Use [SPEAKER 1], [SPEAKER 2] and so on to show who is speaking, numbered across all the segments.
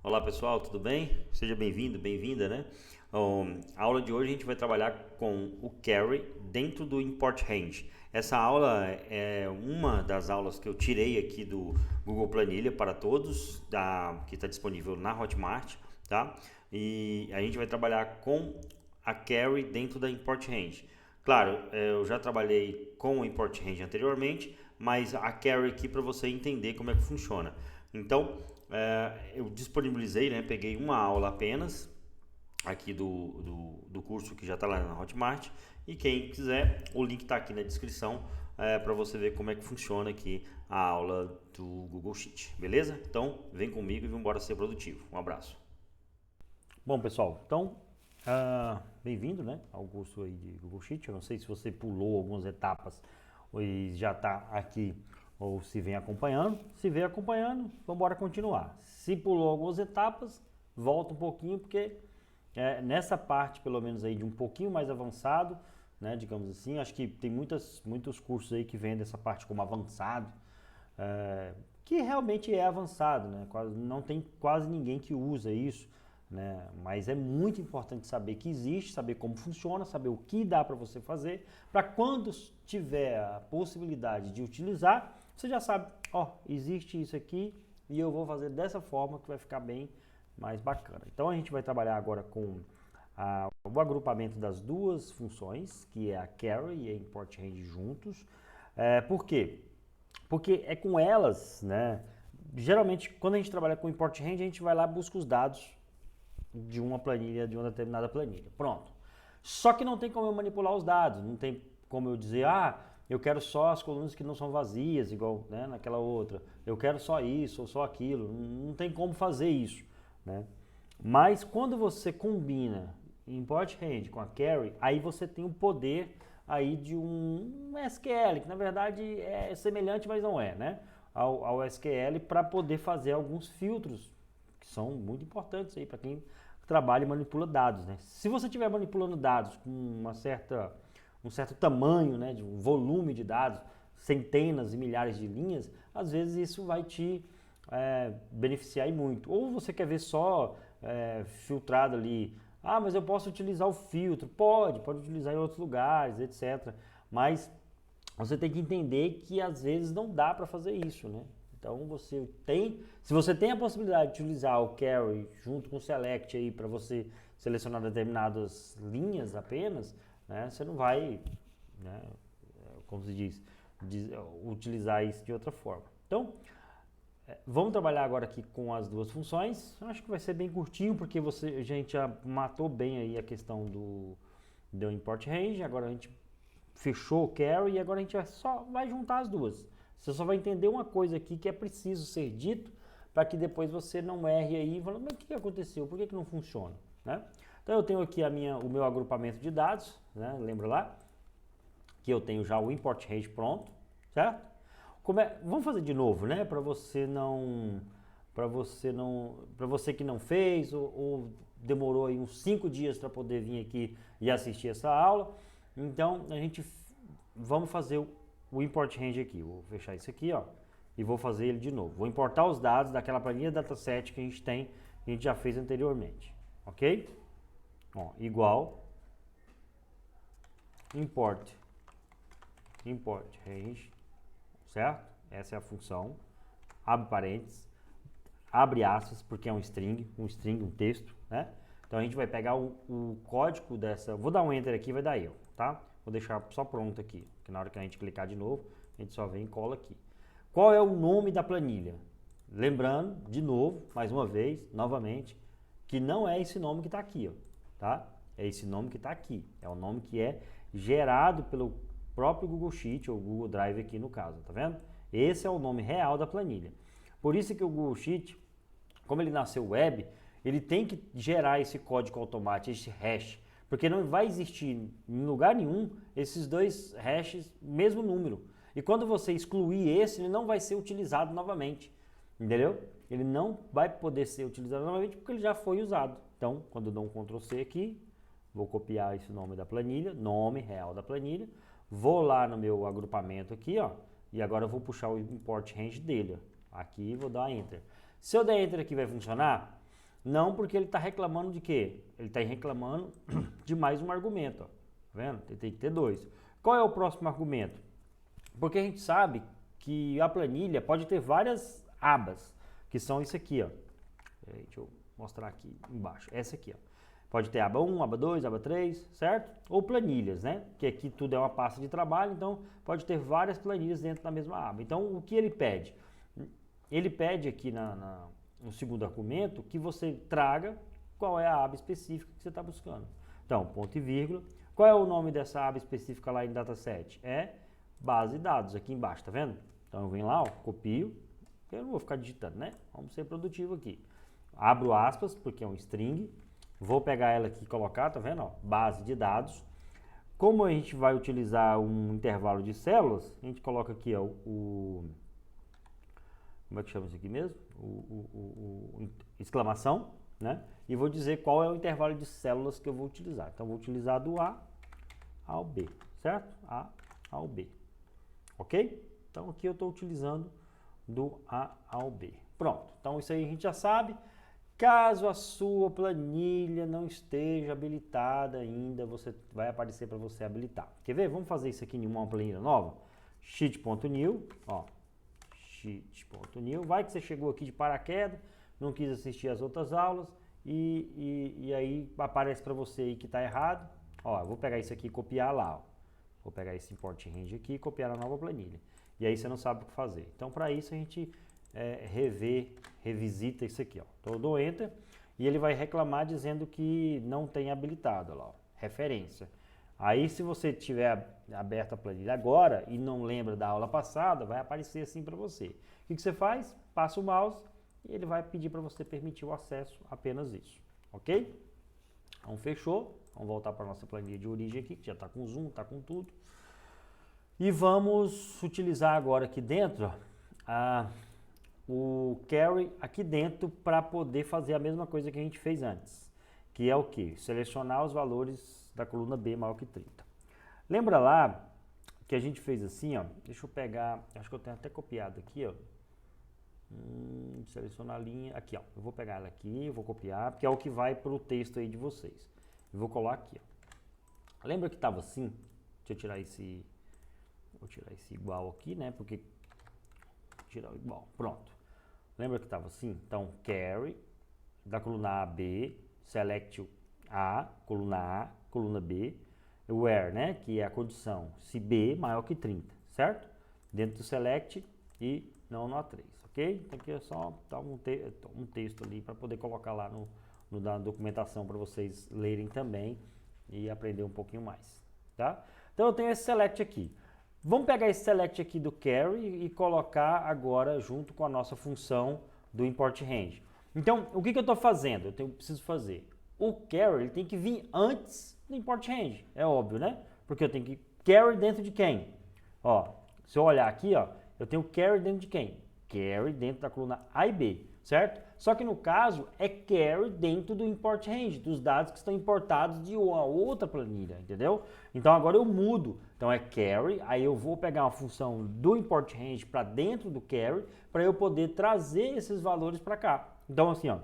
[SPEAKER 1] Olá pessoal, tudo bem? Seja bem-vindo, bem-vinda, né? A aula de hoje a gente vai trabalhar com o carry dentro do import range. Essa aula é uma das aulas que eu tirei aqui do Google Planilha para todos, que está disponível na Hotmart, tá? E a gente vai trabalhar com a carry dentro da import range. Claro, eu já trabalhei com o import range anteriormente, mas a carry aqui para você entender como é que funciona. Então, eu disponibilizei, né, peguei uma aula apenas aqui do curso que já está lá na Hotmart, e quem quiser, o link está aqui na descrição para você ver como é que funciona aqui a aula do Google Sheet, beleza? Então, vem comigo e vamos embora ser produtivo. Um abraço. Bom, pessoal, então, bem-vindo, né, ao curso aí de Google Sheet. Eu não sei se você pulou algumas etapas e já está aqui ou se vem acompanhando. Se vem acompanhando, vamos embora continuar. Se pulou algumas etapas, volta um pouquinho, porque nessa parte, pelo menos aí de um pouquinho mais avançado, né, digamos assim, acho que tem muitos cursos aí que vendem essa parte como avançado, que realmente é avançado, né? Não tem quase ninguém que usa isso, né? Mas é muito importante saber que existe, saber como funciona, saber o que dá para você fazer, para quando tiver a possibilidade de utilizar, você já sabe, ó, existe isso aqui e eu vou fazer dessa forma que vai ficar bem mais bacana. Então a gente vai trabalhar agora com o agrupamento das duas funções, que é a carry e a import range juntos. Por quê? Porque é com elas, né? Geralmente, quando a gente trabalha com import range, a gente vai lá e busca os dados de uma planilha, de uma determinada planilha. Pronto. Só que não tem como eu manipular os dados, não tem como eu dizer, eu quero só as colunas que não são vazias, igual, né, naquela outra. Eu quero só isso ou só aquilo. Não tem como fazer isso, né? Mas quando você combina import range com a carry, aí você tem o poder aí de um SQL, que na verdade é semelhante, mas não é, né? Ao SQL, para poder fazer alguns filtros que são muito importantes aí para quem trabalha e manipula dados, né? Se você estiver manipulando dados com um certo tamanho, né, de um volume de dados, centenas e milhares de linhas, às vezes isso vai te beneficiar e muito. Ou você quer ver só filtrado ali, mas eu posso utilizar o filtro, pode utilizar em outros lugares, etc. Mas você tem que entender que às vezes não dá para fazer isso, né? Então se você tem a possibilidade de utilizar o carry junto com o select aí para você selecionar determinadas linhas apenas, né, você não vai, né, como se diz, utilizar isso de outra forma. Então, vamos trabalhar agora aqui com as duas funções. Eu acho que vai ser bem curtinho, porque a gente já matou bem aí a questão do import range. Agora a gente fechou o carry e agora a gente só vai juntar as duas. Você só vai entender uma coisa aqui que é preciso ser dito para que depois você não erre aí falando, mas o que aconteceu? Por que não funciona? Né? Então eu tenho aqui o meu agrupamento de dados, né? Lembra lá? Que eu tenho já o import range pronto, certo? Vamos fazer de novo, né? Para você que não fez ou demorou aí uns 5 dias para poder vir aqui e assistir essa aula. Então vamos fazer o import range aqui. Vou fechar isso aqui, ó, e vou fazer ele de novo. Vou importar os dados daquela planilha dataset que a gente já fez anteriormente, ok? Ó, igual import range, certo? Essa é a função. Abre parênteses, abre aspas, porque é um string, um texto, né? Então a gente vai pegar o código dessa, vou dar um enter aqui, vai dar erro, tá? Vou deixar só pronto aqui, que na hora que a gente clicar de novo, a gente só vem e cola aqui. Qual é o nome da planilha? Lembrando, de novo, mais uma vez, novamente, que não é esse nome que está aqui, ó, tá? É esse nome que está aqui, é o nome que é gerado pelo próprio Google Sheet ou Google Drive aqui no caso, tá vendo? Esse é o nome real da planilha. Por isso que o Google Sheet, como ele nasceu web, ele tem que gerar esse código automático, esse hash, porque não vai existir em lugar nenhum esses dois hashes, mesmo número. E quando você excluir esse, ele não vai ser utilizado novamente, entendeu? Ele não vai poder ser utilizado novamente porque ele já foi usado. Então, quando eu dou um Ctrl C aqui, vou copiar esse nome da planilha, nome real da planilha, vou lá no meu agrupamento aqui, ó, e agora eu vou puxar o import range dele, ó. Aqui vou dar Enter. Se eu der Enter aqui vai funcionar?
[SPEAKER 2] Não, porque ele está reclamando de quê? Ele está reclamando de mais um argumento, ó. Tá vendo? Tem que ter dois. Qual é o próximo argumento? Porque a gente sabe que a planilha pode ter várias abas, que são isso aqui, ó. Deixa eu mostrar aqui embaixo. Essa aqui, ó. Pode ter aba 1, aba 2, aba 3, certo? Ou planilhas, né? Que aqui tudo é uma pasta de trabalho, então pode ter várias planilhas dentro da mesma aba. Então, o que ele pede? Ele pede aqui no segundo argumento que você traga qual é a aba específica que você está buscando. Então, ponto e vírgula. Qual é o nome dessa aba específica lá em dataset? É base de dados, aqui embaixo, tá vendo? Então, eu venho lá, ó, copio. Eu não vou ficar digitando, né? Vamos ser produtivo aqui. Abro aspas, porque é um string. Vou pegar ela aqui e colocar, tá vendo? Ó, base de dados. Como a gente vai utilizar um intervalo de células, a gente coloca aqui, ó, como é que chama isso aqui mesmo? Exclamação, né? E vou dizer qual é o intervalo de células que eu vou utilizar. Então, vou utilizar do A ao B, certo? A ao B. Ok? Então, aqui eu estou utilizando do A ao B. Pronto. Então, isso aí a gente já sabe. Caso a sua planilha não esteja habilitada ainda, vai aparecer para você habilitar. Quer ver? Vamos fazer isso aqui em uma planilha nova? Sheet.new, ó. Sheet.new. Vai que você chegou aqui de paraquedas, não quis assistir as outras aulas e aí aparece para você aí que está errado. Ó, eu vou pegar isso aqui e copiar lá, ó. Vou pegar esse import range aqui e copiar na nova planilha. E aí você não sabe o que fazer. Então, para isso a gente revisita isso aqui, ó. Então, eu dou Enter e ele vai reclamar dizendo que não tem habilitado lá, ó, referência. Aí, se você tiver aberto a planilha agora e não lembra da aula passada, vai aparecer assim para você. O que você faz? Passa o mouse e ele vai pedir para você permitir o acesso apenas isso, ok? Então, fechou. Vamos voltar para a nossa planilha de origem aqui, que já está com zoom, está com tudo. E vamos utilizar agora aqui dentro, ó, o carry aqui dentro para poder fazer a mesma coisa que a gente fez antes, que é o que? Selecionar os valores da coluna B maior que 30. Lembra lá que a gente fez assim, ó, deixa eu pegar, acho que eu tenho até copiado aqui, ó, selecionar a linha, aqui ó, eu vou pegar ela aqui, vou copiar, porque é o que vai para o texto aí de vocês. Eu vou colar aqui, ó. Lembra que estava assim? Deixa eu tirar esse, vou tirar esse igual aqui, né, porque tirar o igual, pronto. Lembra que estava assim? Então, carry, da coluna A, B, select A, coluna B, where, né, que é a condição, se B maior que 30, certo? Dentro do select e não no A3, ok? Então, aqui é só dar um texto ali para poder colocar lá na documentação para vocês lerem também e aprender um pouquinho mais, tá? Então, eu tenho esse select aqui. Vamos pegar esse select aqui do carry e colocar agora junto com a nossa função do import range. Então, o que eu estou fazendo? Eu preciso fazer. O carry ele tem que vir antes do import range, é óbvio, né? Porque eu tenho que carry dentro de quem? Ó, se eu olhar aqui, ó, eu tenho carry dentro de quem? Carry dentro da coluna A e B, certo? Só que no caso é carry dentro do import range, dos dados que estão importados de uma outra planilha, entendeu? Então agora eu mudo. Então é carry, aí eu vou pegar uma função do import range para dentro do carry para eu poder trazer esses valores para cá. Então assim, ó.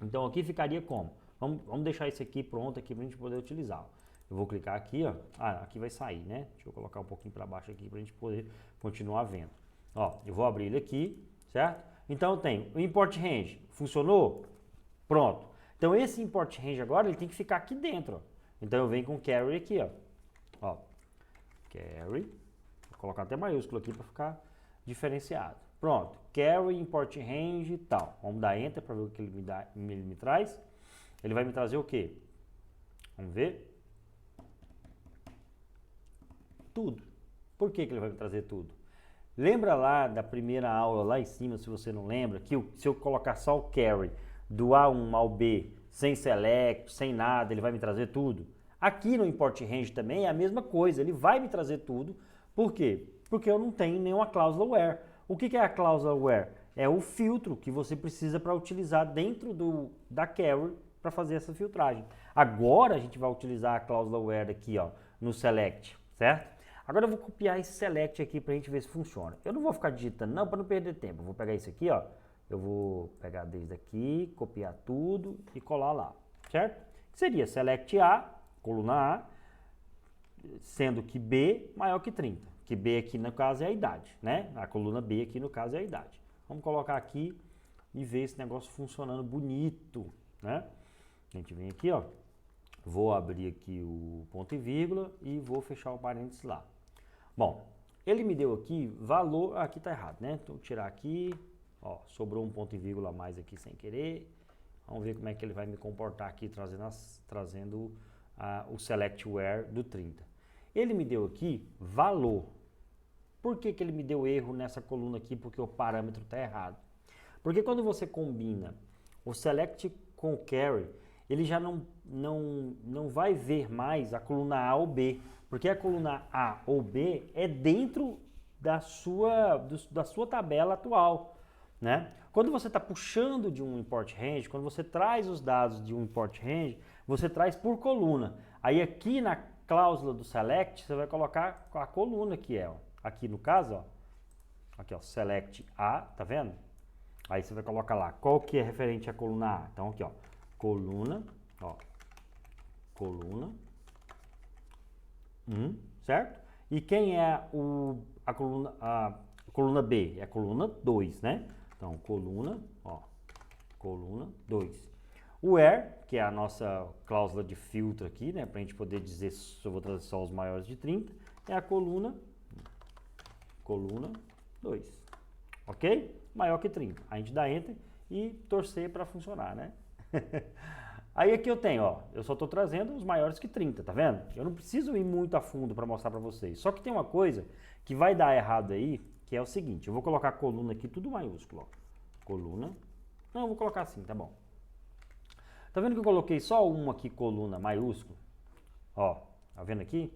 [SPEAKER 2] Então aqui ficaria como? Vamos deixar isso aqui pronto aqui para a gente poder utilizar. Eu vou clicar aqui, ó. Ah, aqui vai sair, né? Deixa eu colocar um pouquinho para baixo aqui para a gente poder continuar vendo. Ó, eu vou abrir ele aqui, certo? Então eu tenho o import range, funcionou? Pronto. Então esse import range agora ele tem que ficar aqui dentro, ó. Então eu venho com carry aqui, ó. Ó, carry, vou colocar até maiúsculo aqui para ficar diferenciado. Pronto, carry, import range e tal. Vamos dar enter para ver o que ele me traz. Ele vai me trazer o quê? Vamos ver. Tudo. Por que ele vai me trazer tudo? Lembra lá da primeira aula, lá em cima, se você não lembra, que se eu colocar só o carry do A1 ao B, sem select, sem nada, ele vai me trazer tudo? Aqui no import range também é a mesma coisa, ele vai me trazer tudo. Por quê? Porque eu não tenho nenhuma cláusula where. O que é a cláusula where? É o filtro que você precisa para utilizar dentro da carry para fazer essa filtragem. Agora a gente vai utilizar a cláusula where aqui, ó, no select, certo? Agora eu vou copiar esse select aqui para a gente ver se funciona. Eu não vou ficar digitando não, para não perder tempo. Eu vou pegar isso aqui, ó, eu vou pegar desde aqui, copiar tudo e colar lá, certo? Seria select A, coluna A, sendo que B maior que 30, que B aqui no caso é a idade, né? A coluna B aqui no caso é a idade. Vamos colocar aqui e ver esse negócio funcionando bonito, né? A gente vem aqui, ó, vou abrir aqui o ponto e vírgula e vou fechar o parênteses lá. Bom, ele me deu aqui valor, aqui tá errado, né? Então vou tirar aqui, ó, sobrou um ponto e vírgula a mais aqui sem querer. Vamos ver como é que ele vai me comportar aqui trazendo o select where do 30. Ele me deu aqui valor. Por que ele me deu erro nessa coluna aqui? Porque o parâmetro está errado. Porque quando você combina o select com o carry, ele já não vai ver mais a coluna A ou B. Porque a coluna A ou B é dentro da sua tabela atual, né? Quando você está puxando de um import range, quando você traz os dados de um import range, você traz por coluna. Aí aqui na cláusula do select, você vai colocar a coluna que é, ó. Aqui no caso, ó, aqui ó, select A, tá vendo? Aí você vai colocar lá, qual que é referente à coluna A? Então aqui ó, coluna 1, certo? E quem é a coluna B? É a coluna 2, né? Então coluna 2. O where, que é a nossa cláusula de filtro aqui, né, para a gente poder dizer se eu vou trazer só os maiores de 30, é a coluna 2, ok? Maior que 30. A gente dá enter e torcer para funcionar, né? Aí aqui eu tenho, ó, eu só estou trazendo os maiores que 30, tá vendo? Eu não preciso ir muito a fundo para mostrar para vocês. Só que tem uma coisa que vai dar errado aí, que é o seguinte, eu vou colocar a coluna aqui tudo maiúsculo, ó. Coluna, não, eu vou colocar assim, tá bom. Tá vendo que eu coloquei só uma aqui, coluna maiúsculo? Ó, tá vendo aqui?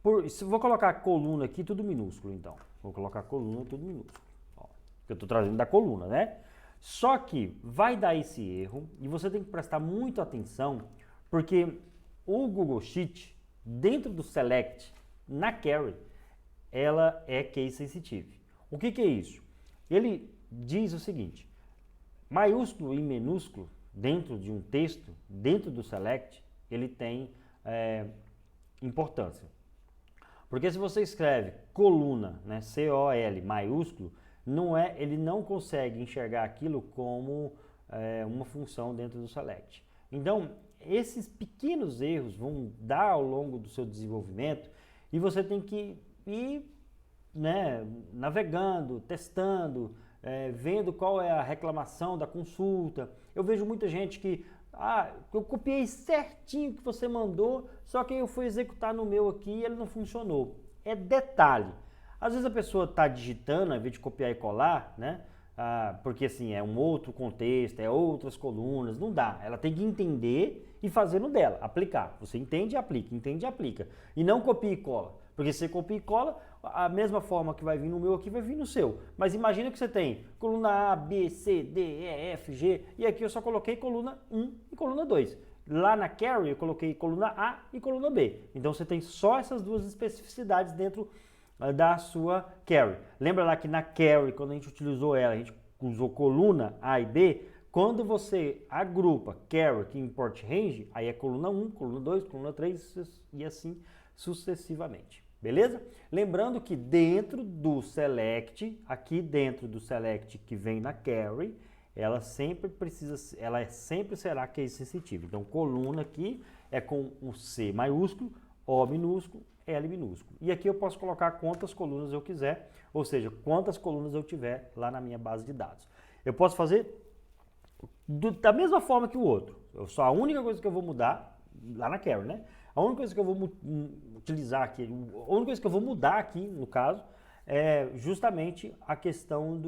[SPEAKER 2] Vou colocar a coluna aqui tudo minúsculo, então. Vou colocar a coluna tudo minúsculo. Ó, eu tô trazendo da coluna, né? Só que vai dar esse erro e você tem que prestar muito atenção, porque o Google Sheet, dentro do Select, na Carry, ela é case sensitive. O que é isso? Ele diz o seguinte, maiúsculo e minúsculo, dentro de um texto, dentro do Select, ele tem importância. Porque se você escreve coluna, né, C-O-L, maiúsculo, ele não consegue enxergar aquilo como uma função dentro do Select. Então, esses pequenos erros vão dar ao longo do seu desenvolvimento e você tem que ir, né, navegando, testando, vendo qual é a reclamação da consulta. Eu vejo muita gente que, eu copiei certinho o que você mandou, só que eu fui executar no meu aqui e ele não funcionou. É detalhe. Às vezes a pessoa está digitando, ao invés de copiar e colar, né? Porque assim, é um outro contexto, é outras colunas, não dá. Ela tem que entender e fazer no dela, aplicar. Você entende e aplica, entende e aplica. E não copia e cola. Porque se você copia e cola, a mesma forma que vai vir no meu aqui vai vir no seu. Mas imagina que você tem coluna A, B, C, D, E, F, G, e aqui eu só coloquei coluna 1 e coluna 2. Lá na Carry eu coloquei coluna A e coluna B. Então você tem só essas duas especificidades dentro da sua Carry. Lembra lá que na Carry, quando a gente utilizou ela, a gente usou coluna A e B. Quando você agrupa Carry que import range, aí é coluna 1, coluna 2, coluna 3 e assim sucessivamente. Beleza? Lembrando que dentro do Select, aqui dentro do Select que vem na Carry, ela sempre será case sensitive. Então, coluna aqui é com o C maiúsculo, O minúsculo, L minúsculo. E aqui eu posso colocar quantas colunas eu quiser, ou seja, quantas colunas eu tiver lá na minha base de dados. Eu posso fazer da mesma forma que o outro. A única coisa que eu vou mudar, lá na Carry, né? A única coisa que eu vou utilizar aqui, a única coisa que eu vou mudar aqui, no caso, é justamente a questão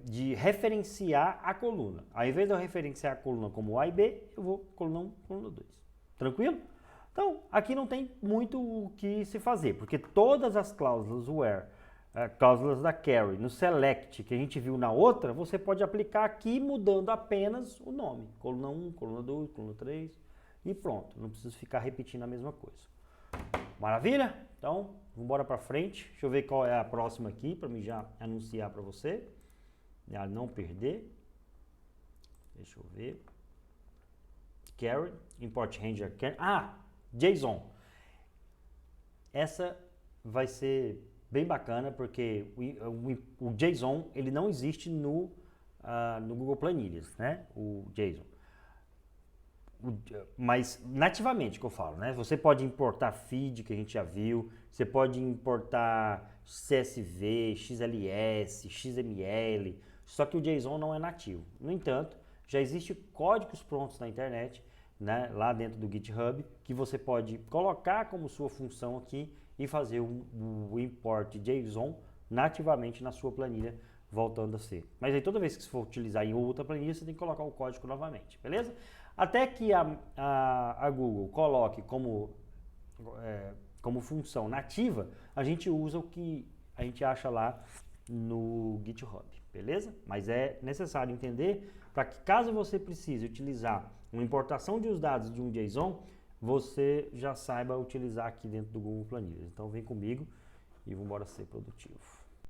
[SPEAKER 2] de referenciar a coluna. Ao invés de eu referenciar a coluna como A e B, eu vou coluna 1, coluna 2. Tranquilo? Então, aqui não tem muito o que se fazer, porque todas as cláusulas where, cláusulas da Carry, no Select, que a gente viu na outra, você pode aplicar aqui mudando apenas o nome. Coluna 1, coluna 2, coluna 3 e pronto. Não preciso ficar repetindo a mesma coisa. Maravilha? Então, vamos embora para frente. Deixa eu ver qual é a próxima aqui, para mim já anunciar para você. a não perder. Deixa eu ver. Carry, import range, JSON. Essa vai ser bem bacana porque o JSON ele não existe no Google Planilhas, né? O JSON. Mas nativamente que eu falo, né? Você pode importar feed, que a gente já viu, você pode importar CSV, XLS, XML, só que o JSON não é nativo. No entanto, já existem códigos prontos na internet, né? Lá dentro do GitHub, que você pode colocar como sua função aqui e fazer o import JSON nativamente na sua planilha, voltando a ser. Mas aí toda vez que você for utilizar em outra planilha, você tem que colocar o código novamente, beleza? Até que a Google coloque como função nativa, a gente usa o que a gente acha lá no GitHub, beleza? Mas é necessário entender para que caso você precise utilizar uma importação de os dados de um JSON, você já saiba utilizar aqui dentro do Google Planilhas. Então vem comigo e vamos embora ser produtivo.